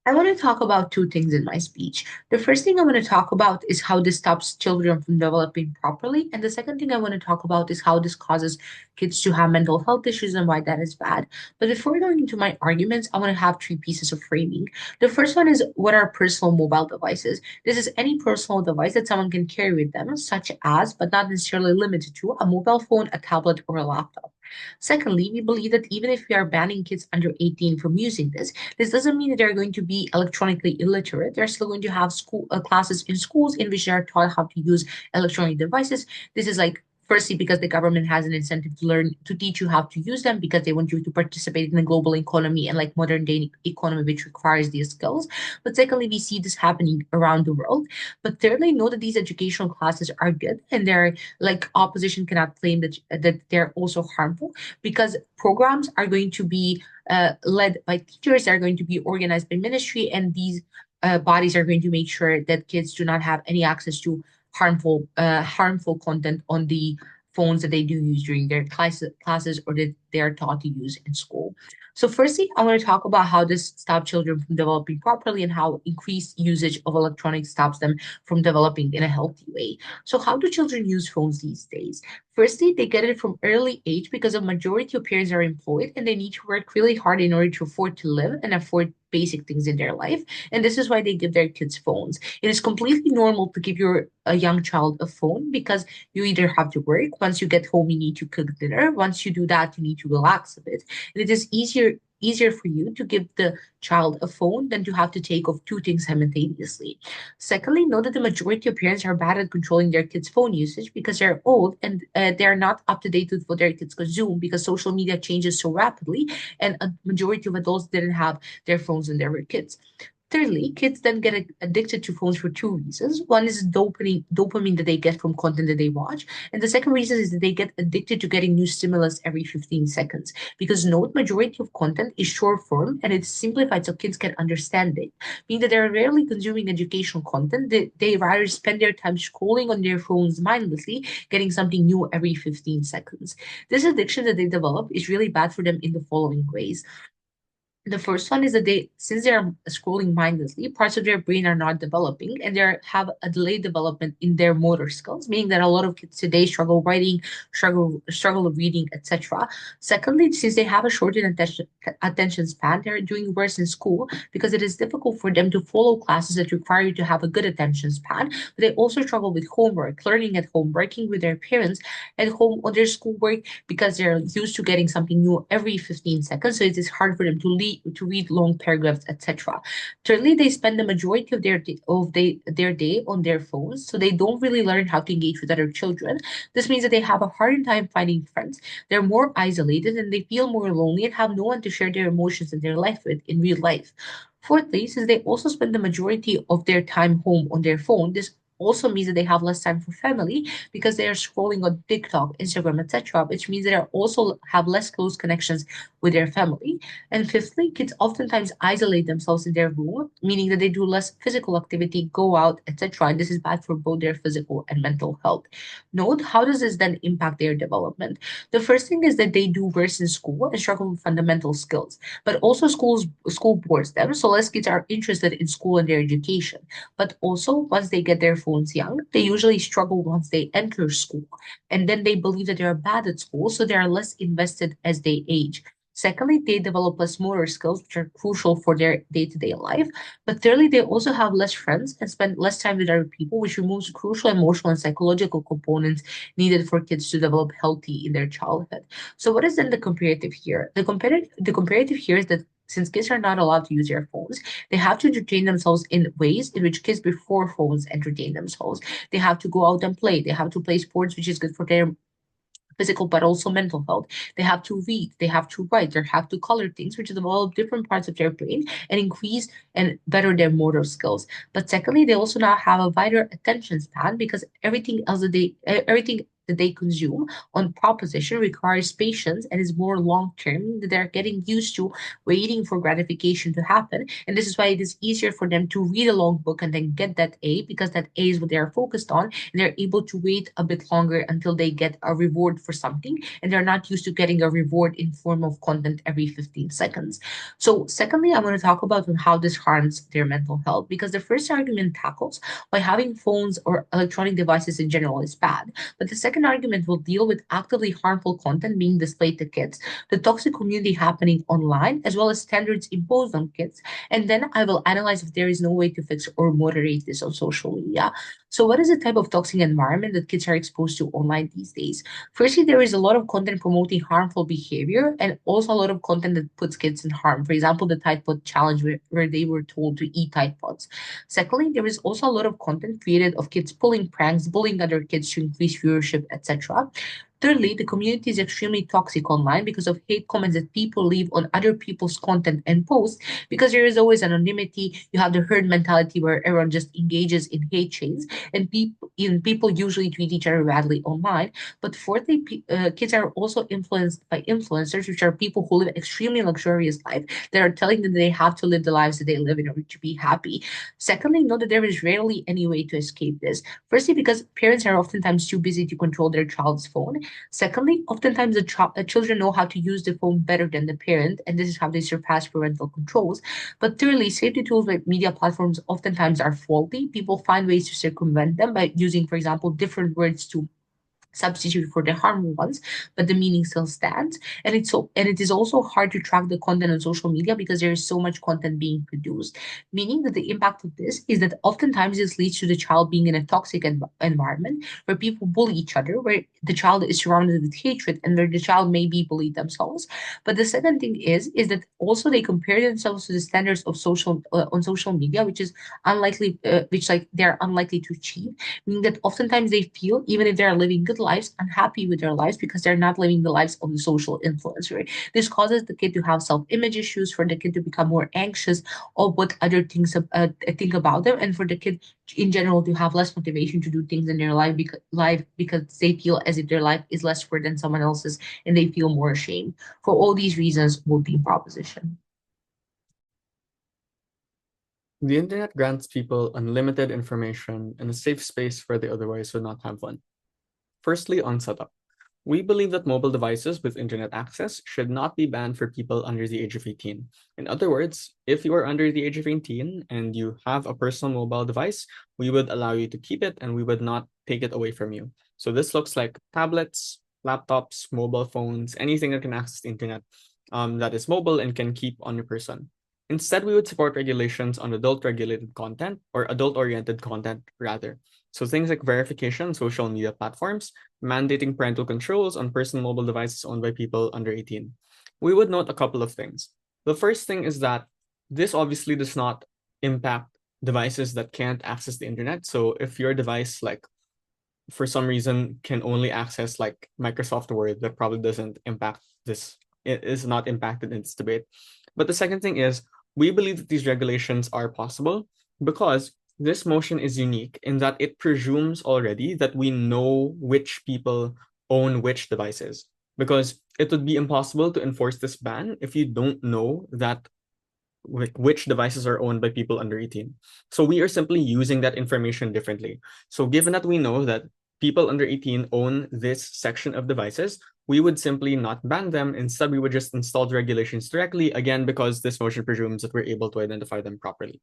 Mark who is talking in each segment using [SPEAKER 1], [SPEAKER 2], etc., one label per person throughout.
[SPEAKER 1] I want to talk about two things in my speech. The first thing I want to talk about is how this stops children from developing properly. And the second thing I want to talk about is how this causes kids to have mental health issues and why that is bad. But before going into my arguments, I want to have three pieces of framing. The first one is what are personal mobile devices? This is any personal device that someone can carry with them, such as, but not necessarily limited to, a mobile phone, a tablet, or a laptop. Secondly, we believe that even if we are banning kids under 18 from using this doesn't mean that they're going to be electronically illiterate. They're still going to have school classes in schools in which they are taught how to use electronic devices. This is like firstly because the government has an incentive to learn to teach you how to use them because they want you to participate in the global economy and like modern day economy which requires these skills. But secondly, we see this happening around the world. But thirdly, know that these educational classes are good and they're like opposition cannot claim that they're also harmful because programs are going to be led by teachers, are going to be organized by ministry, and these bodies are going to make sure that kids do not have any access to harmful content on the phones that they do use during their classes or that they are taught to use in school. So firstly, I want to talk about how this stops children from developing properly and how increased usage of electronics stops them from developing in a healthy way. So how do children use phones these days? Firstly, they get it from early age because a majority of parents are employed and they need to work really hard in order to afford to live and afford basic things in their life. And this is why they give their kids phones. It is completely normal to give your a young child a phone because you either have to work. Once you get home, you need to cook dinner. Once you do that, you need to relax a bit. And it is easier for you to give the child a phone than to have to take off two things simultaneously. Secondly, know that the majority of parents are bad at controlling their kids' phone usage because they're old and they're not up to date with what their kids consume because social media changes so rapidly, and a majority of adults didn't have their phones when they were kids. Thirdly, kids then get addicted to phones for two reasons. One is dopamine that they get from content that they watch. And the second reason is that they get addicted to getting new stimulus every 15 seconds. Because note majority of content is short form and it's simplified so kids can understand it. Meaning that they're rarely consuming educational content. They rather spend their time scrolling on their phones mindlessly, getting something new every 15 seconds. This addiction that they develop is really bad for them in the following ways. The first one is that since they're scrolling mindlessly, parts of their brain are not developing and they have a delayed development in their motor skills, meaning that a lot of kids today struggle writing, struggle with reading, etc. Secondly, since they have a shortened attention span, they're doing worse in school because it is difficult for them to follow classes that require you to have a good attention span. But they also struggle with homework, learning at home, working with their parents at home on their schoolwork because they're used to getting something new every 15 seconds. So it is hard for them to read long paragraphs, etc. Thirdly, they spend the majority of their day on their phones, so they don't really learn how to engage with other children. This means that they have a harder time finding friends. They're more isolated and they feel more lonely and have no one to share their emotions in their life with in real life. Fourthly, since they also spend the majority of their time home on their phone, this also means that they have less time for family because they are scrolling on TikTok, Instagram, etc., which means they are also have less close connections with their family. And fifthly, kids oftentimes isolate themselves in their room, meaning that they do less physical activity, go out, etc. And this is bad for both their physical and mental health. Note, how does this then impact their development? The first thing is that they do worse in school and struggle with fundamental skills, but also school boards them, so less kids are interested in school and their education. But also, once they get their phones young, they usually struggle once they enter school. And then they believe that they're bad at school, so they are less invested as they age. Secondly, they develop less motor skills, which are crucial for their day-to-day life. But thirdly, they also have less friends and spend less time with other people, which removes crucial emotional and psychological components needed for kids to develop healthy in their childhood. So what is then the comparative here? The comparative here is that since kids are not allowed to use their phones, they have to entertain themselves in ways in which kids before phones entertain themselves. They have to go out and play. They have to play sports, which is good for their physical but also mental health. They have to read, they have to write, they have to color things, which develop different parts of their brain and increase and better their motor skills. But secondly, they also now have a wider attention span because everything that they consume on proposition requires patience and is more long term. They're getting used to waiting for gratification to happen. And this is why it is easier for them to read a long book and then get that A, because that A is what they're focused on. And they're able to wait a bit longer until they get a reward for something. And they're not used to getting a reward in form of content every 15 seconds. So, secondly, I'm going to talk about how this harms their mental health, because the first argument tackles why having phones or electronic devices in general is bad. But the second argument will deal with actively harmful content being displayed to kids, the toxic community happening online, as well as standards imposed on kids. And then I will analyze if there is no way to fix or moderate this on social media. So, what is the type of toxic environment that kids are exposed to online these days? Firstly, there is a lot of content promoting harmful behavior and also a lot of content that puts kids in harm. For example, the Tide Pod challenge where they were told to eat Tide Pods. Secondly, there is also a lot of content created of kids pulling pranks, bullying other kids to increase viewership, etc. Thirdly, the community is extremely toxic online because of hate comments that people leave on other people's content and posts. Because there is always anonymity, you have the herd mentality where everyone just engages in hate chains, and people usually treat each other badly online. But fourthly, kids are also influenced by influencers, which are people who live extremely luxurious life that are telling them that they have to live the lives that they live in order to be happy. Secondly, know that there is rarely any way to escape this. Firstly, because parents are oftentimes too busy to control their child's phone. Secondly, oftentimes the children know how to use the phone better than the parent, and this is how they surpass parental controls. But thirdly, safety tools like media platforms oftentimes are faulty. People find ways to circumvent them by using, for example, different words to substitute for the harmful ones, but the meaning still stands. And it is also hard to track the content on social media because there is so much content being produced. Meaning that the impact of this is that oftentimes this leads to the child being in a toxic environment where people bully each other, where the child is surrounded with hatred, and where the child may be bullied themselves. But the second thing is that also they compare themselves to the standards of social on social media, which is unlikely, which like they're unlikely to achieve, meaning that oftentimes they feel, even if they're living good lives, unhappy with their lives because they're not living the lives of the social influencer. This causes the kid to have self-image issues, for the kid to become more anxious of what other things think about them, and for the kid in general to have less motivation to do things in their life because they feel as if their life is less worth than someone else's, and they feel more ashamed. For all these reasons, vote the proposition.
[SPEAKER 2] The internet grants people unlimited information and a safe space where they otherwise would not have one. Firstly, on setup. We believe that mobile devices with internet access should not be banned for people under the age of 18. In other words, if you are under the age of 18 and you have a personal mobile device, we would allow you to keep it and we would not take it away from you. So this looks like tablets, laptops, mobile phones, anything that can access the internet that is mobile and can keep on your person. Instead, we would support regulations on adult regulated content or adult oriented content rather. So things like verification on social media platforms, mandating parental controls on personal mobile devices owned by people under 18. We would note a couple of things. The first thing is that this obviously does not impact devices that can't access the internet. So if your device, like for some reason, can only access like Microsoft Word, that probably doesn't impact this. It is not impacted in this debate. But the second thing is, we believe that these regulations are possible because this motion is unique in that it presumes already that we know which people own which devices. Because it would be impossible to enforce this ban if you don't know that which devices are owned by people under 18. So we are simply using that information differently. So given that we know that people under 18 own this section of devices, we would simply not ban them. Instead, we would just install the regulations directly, again, because this motion presumes that we're able to identify them properly.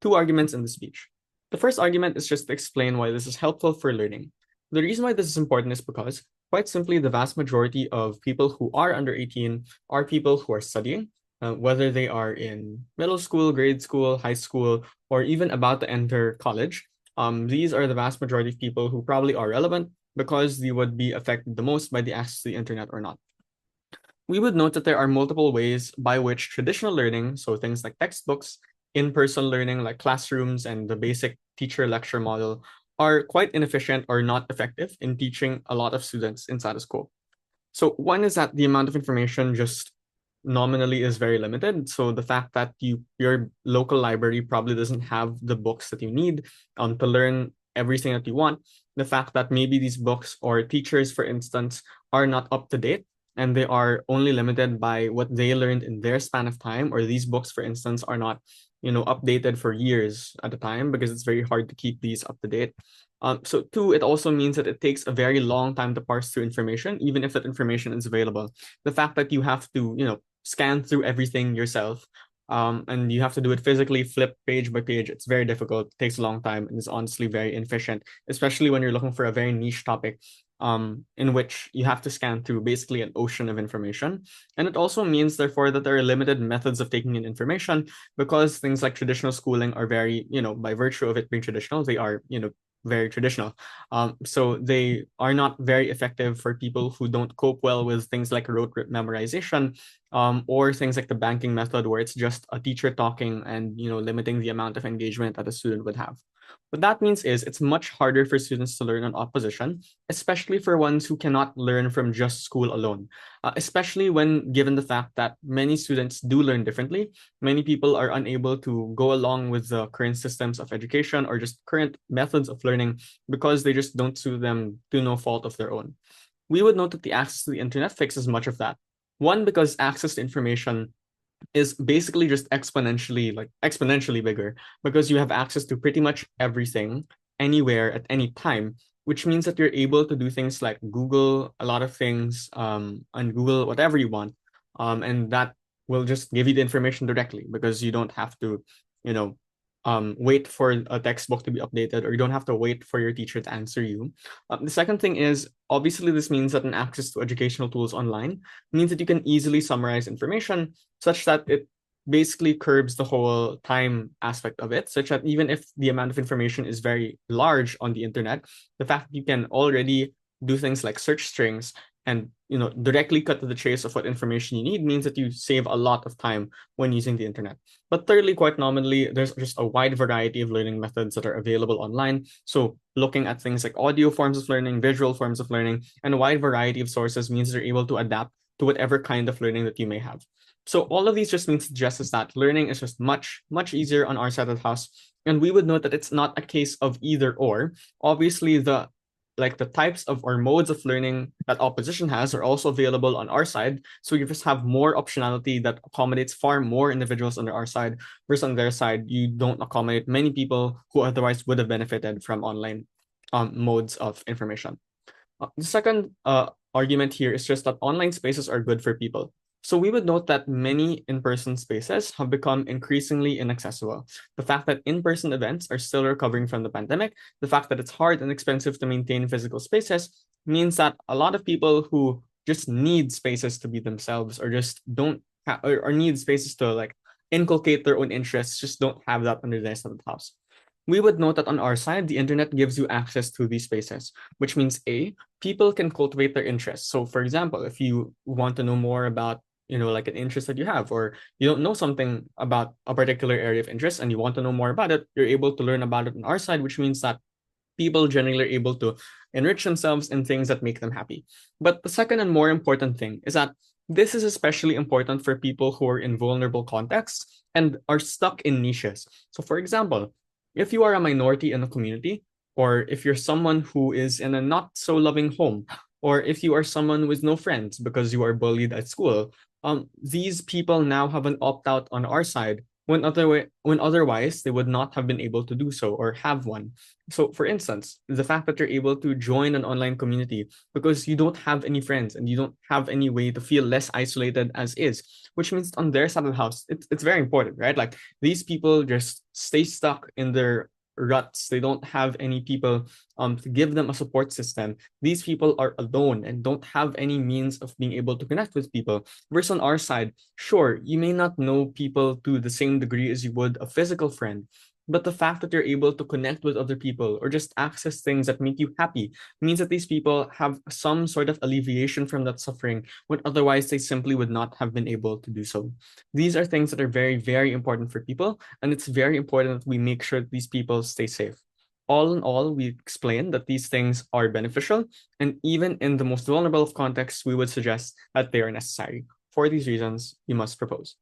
[SPEAKER 2] Two arguments in the speech. The first argument is just to explain why this is helpful for learning. The reason why this is important is because, quite simply, the vast majority of people who are under 18 are people who are studying, whether they are in middle school, grade school, high school, or even about to enter college. These are the vast majority of people who probably are relevant because they would be affected the most by the access to the internet or not. We would note that there are multiple ways by which traditional learning, so things like textbooks, in-person learning like classrooms and the basic teacher lecture model, are quite inefficient or not effective in teaching a lot of students inside a school. So one is that the amount of information just nominally is very limited. So the fact that your local library probably doesn't have the books that you need to learn everything that you want. The fact that maybe these books or teachers, for instance, are not up to date and they are only limited by what they learned in their span of time, or these books, for instance, are not, updated for years at a time because it's very hard to keep these up to date. So two, it also means that it takes a very long time to parse through information, even if that information is available. The fact that you have to, scan through everything yourself, and you have to do it physically, flip page by page, it's very difficult, takes a long time, and is honestly very inefficient, especially when you're looking for a very niche topic, in which you have to scan through basically an ocean of information. And it also means, therefore, that there are limited methods of taking in information because things like traditional schooling are very, by virtue of it being traditional, they are, very traditional. So they are not very effective for people who don't cope well with things like rote memorization, or things like the banking method where it's just a teacher talking and limiting the amount of engagement that a student would have. What that means is it's much harder for students to learn on opposition, especially for ones who cannot learn from just school alone, especially when given the fact that many students do learn differently. Many people are unable to go along with the current systems of education or just current methods of learning because they just don't suit them to no fault of their own. We would note that the access to the internet fixes much of that. One, because access to information is basically just exponentially bigger because you have access to pretty much everything anywhere at any time, which means that you're able to do things like Google a lot of things, and Google whatever you want, and that will just give you the information directly because you don't have to, you know wait for a textbook to be updated, or you don't have to wait for your teacher to answer you. The second thing is, obviously, this means that an access to educational tools online means that you can easily summarize information such that it basically curbs the whole time aspect of it, such that even if the amount of information is very large on the internet, the fact that you can already do things like search strings and directly cut to the chase of what information you need means that you save a lot of time when using the internet. But thirdly, quite nominally, there's just a wide variety of learning methods that are available online. So looking at things like audio forms of learning, visual forms of learning, and a wide variety of sources means they're able to adapt to whatever kind of learning that you may have. So all of these just means suggests that learning is just much, much easier on our side of the house. And we would note that it's not a case of either or. Obviously, the types of or modes of learning that opposition has are also available on our side. So you just have more optionality that accommodates far more individuals on our side, versus on their side, you don't accommodate many people who otherwise would have benefited from online modes of information. The second argument here is just that online spaces are good for people. So we would note that many in-person spaces have become increasingly inaccessible. The fact that in-person events are still recovering from the pandemic, the fact that it's hard and expensive to maintain physical spaces means that a lot of people who just need spaces to be themselves, or just don't or need spaces to like inculcate their own interests, just don't have that under the house. We would note that on our side, the internet gives you access to these spaces, which means A, people can cultivate their interests. So for example, if you want to know more about, like an interest that you have, or you don't know something about a particular area of interest and you want to know more about it, you're able to learn about it on our side, which means that people generally are able to enrich themselves in things that make them happy. But the second and more important thing is that this is especially important for people who are in vulnerable contexts and are stuck in niches. So for example, if you are a minority in a community, or if you're someone who is in a not so loving home, or if you are someone with no friends because you are bullied at school, these people now have an opt-out on our side when otherwise they would not have been able to do so or have one. So for instance, the fact that you're able to join an online community because you don't have any friends and you don't have any way to feel less isolated as is, which means on their side of the house, it's very important, right? Like these people just stay stuck in their ruts. They don't have any people to give them a support system. These people are alone and don't have any means of being able to connect with people. Versus on our side, sure, you may not know people to the same degree as you would a physical friend, but the fact that you're able to connect with other people or just access things that make you happy means that these people have some sort of alleviation from that suffering when otherwise they simply would not have been able to do so. These are things that are very, very important for people, and it's very important that we make sure that these people stay safe. All in all, we explain that these things are beneficial, and even in the most vulnerable of contexts, we would suggest that they are necessary. For these reasons, you must propose.